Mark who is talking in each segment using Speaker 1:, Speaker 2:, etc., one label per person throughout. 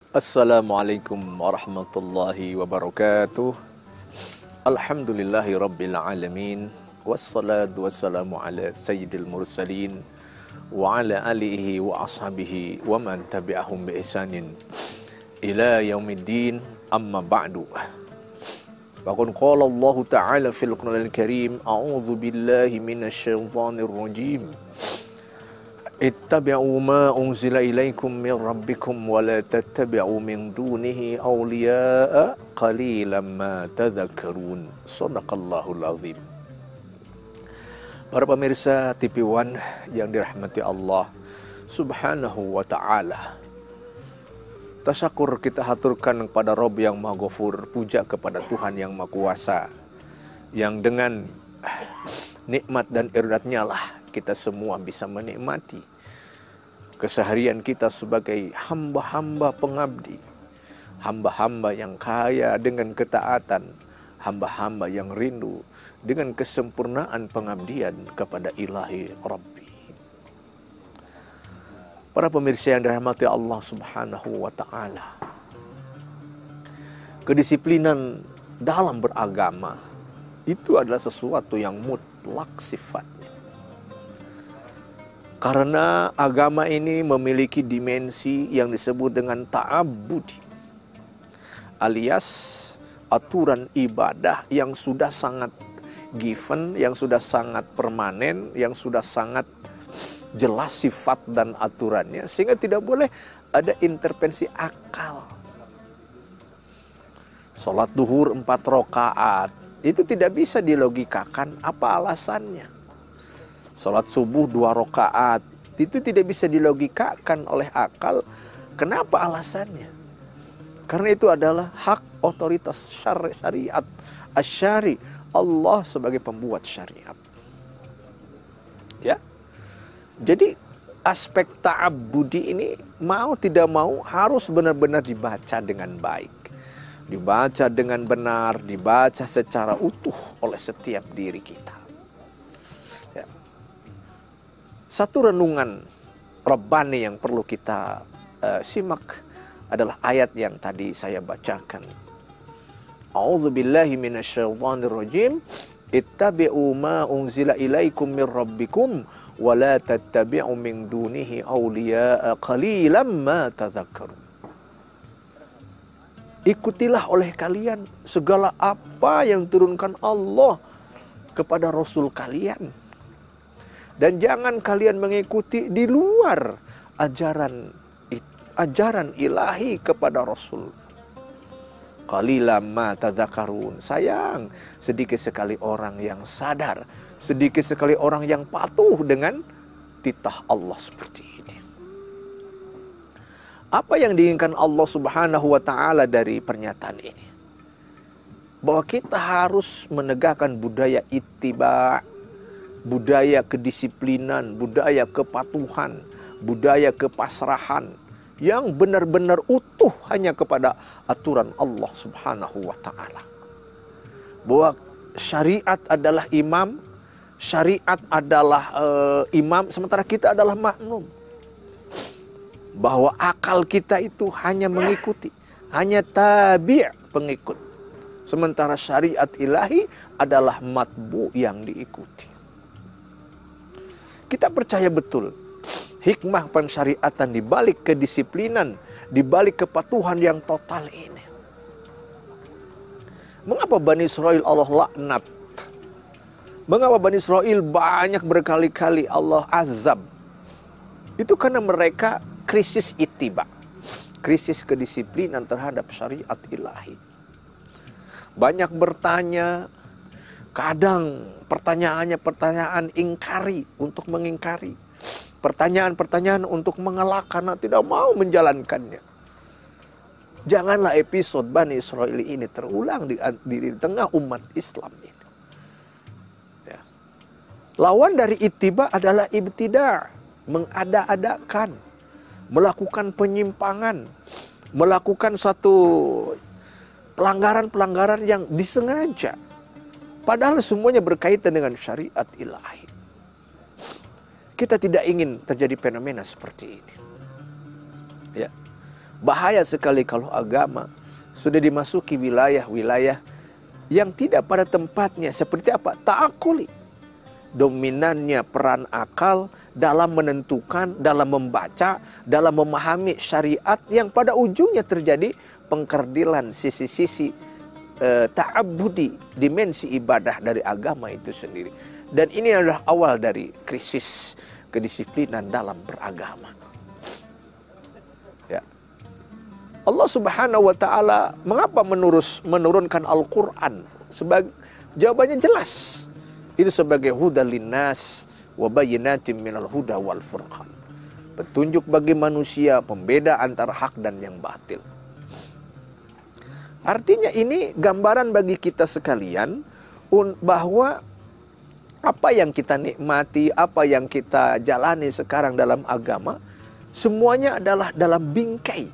Speaker 1: Assalamualaikum warahmatullahi wabarakatuh. Alhamdulillahi rabbil alamin. Wassalatu wassalamu ala sayyidil mursalin wa ala alihi wa ashabihi wa man tabi'ahum bi ihsanin ila yaumiddin, amma ba'du. Faqad qala Allah ta'ala fil Qur'anil Karim, a'udzu billahi minasy syaithanir rajim. Ittabi'u ma unzila ilaikum min rabbikum wa la tattabi'u min dunihi awliya'a qalilan ma tadhakkarun. Shadaqallahul azim. Para pemirsa TV One yang dirahmati Allah Subhanahu wa ta'ala, tasyakur kita haturkan kepada Rabb yang Maha Ghafur, puja kepada Tuhan yang Maha Kuasa, yang dengan nikmat dan iradatnya lah kita semua bisa menikmati keseharian kita sebagai hamba-hamba pengabdi, hamba-hamba yang kaya dengan ketaatan, hamba-hamba yang rindu dengan kesempurnaan pengabdian kepada Ilahi Rabbi. Para pemirsa yang dirahmati Allah Subhanahu wa ta'ala, kedisiplinan dalam beragama itu adalah sesuatu yang mutlak sifatnya. Karena agama ini memiliki dimensi yang disebut dengan ta'abbudi, alias aturan ibadah yang sudah sangat given, yang sudah sangat permanen, yang sudah sangat jelas sifat dan aturannya, sehingga tidak boleh ada intervensi akal. Sholat duhur 4 rakaat itu tidak bisa dilogikakan apa alasannya. Sholat subuh 2 rakaat itu tidak bisa dilogikakan oleh akal. Kenapa alasannya? Karena itu adalah hak otoritas syariat, asyari, Allah sebagai pembuat syariat. Ya, jadi aspek ta'abbudi ini mau tidak mau harus benar-benar dibaca dengan baik, dibaca dengan benar, dibaca secara utuh oleh setiap diri kita. Satu renungan Rabbani yang perlu kita simak adalah ayat yang tadi saya bacakan. A'udzu billahi minasyaitonir rajim. Ittabi'u ma unzila ilaikum mir rabbikum wa la tattabi'u min dunihi awliya'a qalilan ma tadhakkarun. Ikutilah oleh kalian segala apa yang turunkan Allah kepada Rasul kalian. Dan jangan kalian mengikuti di luar ajaran ilahi kepada Rasul. Qalilan ma tadzakarun. Sayang, sedikit sekali orang yang sadar, sedikit sekali orang yang patuh dengan titah Allah seperti ini. Apa yang diinginkan Allah Subhanahu wa ta'ala dari pernyataan ini? Bahwa kita harus menegakkan budaya ittiba', budaya kedisiplinan, budaya kepatuhan, budaya kepasrahan yang benar-benar utuh hanya kepada aturan Allah Subhanahu wa ta'ala. Bahwa syariat adalah imam, syariat adalah imam, sementara kita adalah makmum. Bahwa akal kita itu hanya mengikuti, hanya tabi', pengikut. Sementara syariat ilahi adalah matbu' yang diikuti. Kita percaya betul hikmah pensyariatan di balik kedisiplinan, di balik kepatuhan yang total ini. Mengapa Bani Israel Allah laknat? Mengapa Bani Israel banyak berkali-kali Allah azab? Itu karena mereka krisis ittiba, krisis kedisiplinan terhadap syariat ilahi. Banyak bertanya, kadang pertanyaannya pertanyaan ingkari, untuk mengingkari. Pertanyaan-pertanyaan untuk mengelak karena tidak mau menjalankannya. Janganlah episode Bani Israel ini terulang di tengah umat Islam ini. Ya. Lawan dari ittiba adalah ibtida', mengada-adakan, melakukan penyimpangan, melakukan satu pelanggaran-pelanggaran yang disengaja. Padahal semuanya berkaitan dengan syariat ilahi. Kita tidak ingin terjadi fenomena seperti ini. Ya. Bahaya sekali kalau agama sudah dimasuki wilayah-wilayah yang tidak pada tempatnya. Seperti apa? Ta'akuli. Dominannya peran akal dalam menentukan, dalam membaca, dalam memahami syariat yang pada ujungnya terjadi pengkerdilan sisi-sisi ta'abbudi, dimensi ibadah dari agama itu sendiri. Dan ini adalah awal dari krisis kedisiplinan dalam beragama. Ya. Allah Subhanahu wa taala mengapa menurunkan Al-Qur'an? Jawabannya jelas. Itu sebagai hudal linnas wa bayyinatin minal huda wal furqan. Petunjuk bagi manusia, pembeda antara hak dan yang batil. Artinya ini gambaran bagi kita sekalian bahwa apa yang kita nikmati, apa yang kita jalani sekarang dalam agama, semuanya adalah dalam bingkai.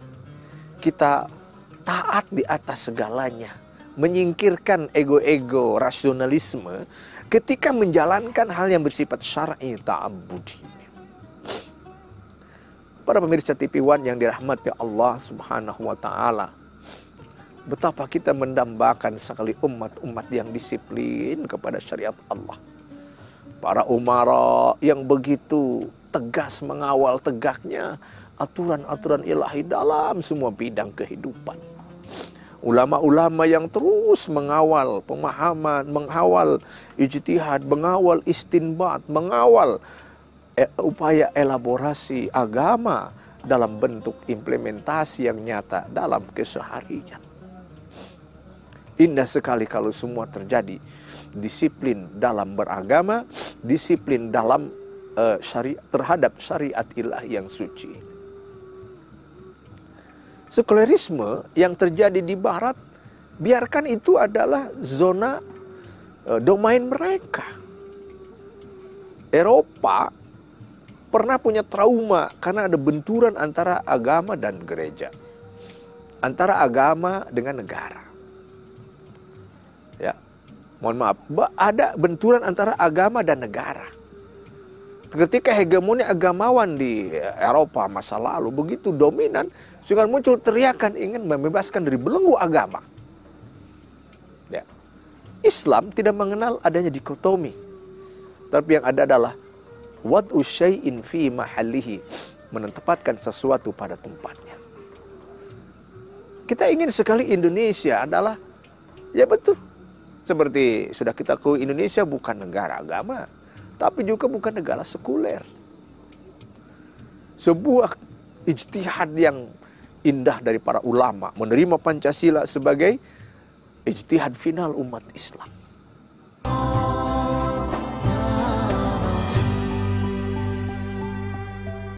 Speaker 1: Kita taat di atas segalanya, menyingkirkan ego-ego, rasionalisme, ketika menjalankan hal yang bersifat syar'i ta'abbudi. Para pemirsa TV One yang dirahmati Allah Subhanahu wa taala, betapa kita mendambakan sekali umat-umat yang disiplin kepada syariat Allah. Para umara yang begitu tegas mengawal tegaknya aturan-aturan ilahi dalam semua bidang kehidupan. Ulama-ulama yang terus mengawal pemahaman, mengawal ijtihad, mengawal istinbat, mengawal upaya elaborasi agama dalam bentuk implementasi yang nyata dalam keseharian. Indah sekali kalau semua terjadi. Disiplin dalam beragama, disiplin dalam terhadap syariat ilahi yang suci. Sekulerisme yang terjadi di barat, biarkan itu adalah zona domain mereka. Eropa pernah punya trauma karena ada benturan antara agama dan gereja, antara agama dengan negara. Ya, mohon maaf, ada benturan antara agama dan negara. Ketika hegemoni agamawan di Eropa masa lalu begitu dominan, sehingga muncul teriakan ingin membebaskan dari belenggu agama. Ya. Islam tidak mengenal adanya dikotomi, tapi yang ada adalah wad'u syai'in fi mahallihi, menempatkan sesuatu pada tempatnya. Kita ingin sekali Indonesia adalah, ya betul, seperti sudah kita ketahui, Indonesia bukan negara agama, tapi juga bukan negara sekuler. Sebuah ijtihad yang indah dari para ulama menerima Pancasila sebagai ijtihad final umat Islam.